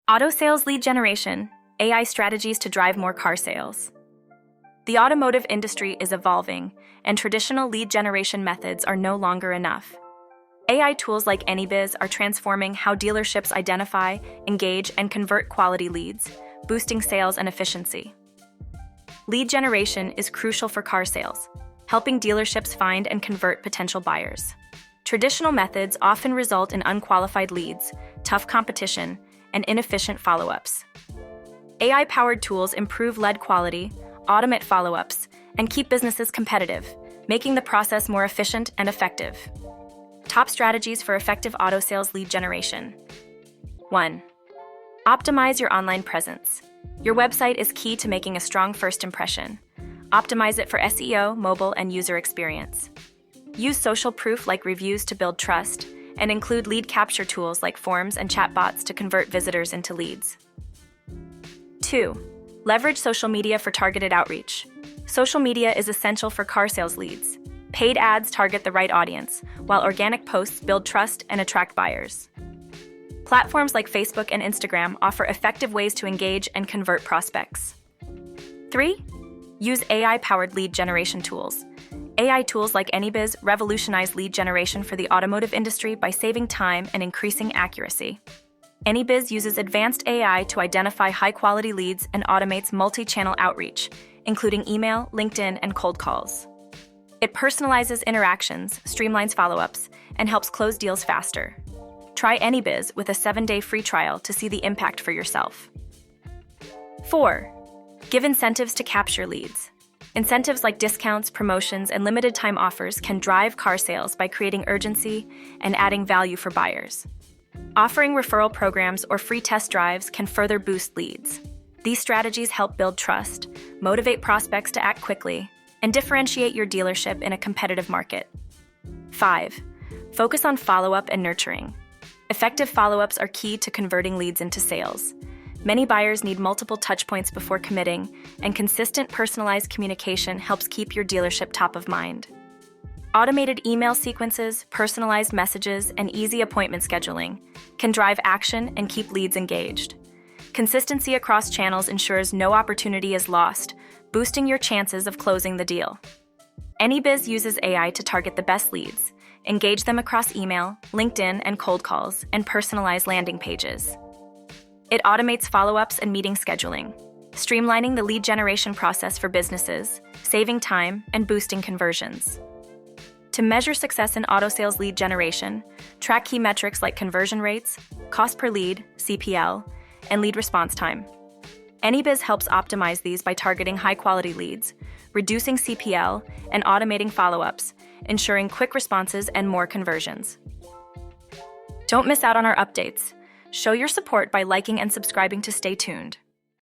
Auto sales lead generation, AI strategies to drive more car sales. The automotive industry is evolving, and traditional lead generation methods are no longer enough. AI tools like AnyBiz are transforming how dealerships identify, engage, and convert quality leads, boosting sales and efficiency. Lead generation is crucial for car sales, helping dealerships find and convert potential buyers. Traditional methods often result in unqualified leads, tough competition, and inefficient follow-ups. AI-powered tools improve lead quality, automate follow-ups, and keep businesses competitive, making the process more efficient and effective. Top strategies for effective auto sales lead generation. 1. Optimize your online presence. Your website is key to making a strong first impression. Optimize it for SEO, mobile, and user experience. Use social proof like reviews to build trust, and include lead capture tools like forms and chatbots to convert visitors into leads. 2. Leverage social media for targeted outreach. Social media is essential for car sales leads. Paid ads target the right audience, while organic posts build trust and attract buyers. Platforms like Facebook and Instagram offer effective ways to engage and convert prospects. 3. Use AI-powered lead generation tools. AI tools like AnyBiz revolutionize lead generation for the automotive industry by saving time and increasing accuracy. AnyBiz uses advanced AI to identify high-quality leads and automates multi-channel outreach, including email, LinkedIn, and cold calls. It personalizes interactions, streamlines follow-ups, and helps close deals faster. Try AnyBiz with a 7-day free trial to see the impact for yourself. 4. Give incentives to capture leads. Incentives like discounts, promotions, and limited-time offers can drive car sales by creating urgency and adding value for buyers. Offering referral programs or free test drives can further boost leads. These strategies help build trust, motivate prospects to act quickly, and differentiate your dealership in a competitive market. 5. Focus on follow-up and nurturing. Effective follow-ups are key to converting leads into sales. Many buyers need multiple touchpoints before committing, and consistent personalized communication helps keep your dealership top of mind. Automated email sequences, personalized messages, and easy appointment scheduling can drive action and keep leads engaged. Consistency across channels ensures no opportunity is lost, boosting your chances of closing the deal. AnyBiz uses AI to target the best leads, engage them across email, LinkedIn, and cold calls, and personalize landing pages. It automates follow-ups and meeting scheduling, streamlining the lead generation process for businesses, saving time, and boosting conversions. To measure success in auto sales lead generation, track key metrics like conversion rates, cost per lead, CPL, and lead response time. AnyBiz helps optimize these by targeting high-quality leads, reducing CPL, and automating follow-ups, ensuring quick responses and more conversions. Don't miss out on our updates. Show your support by liking and subscribing to stay tuned.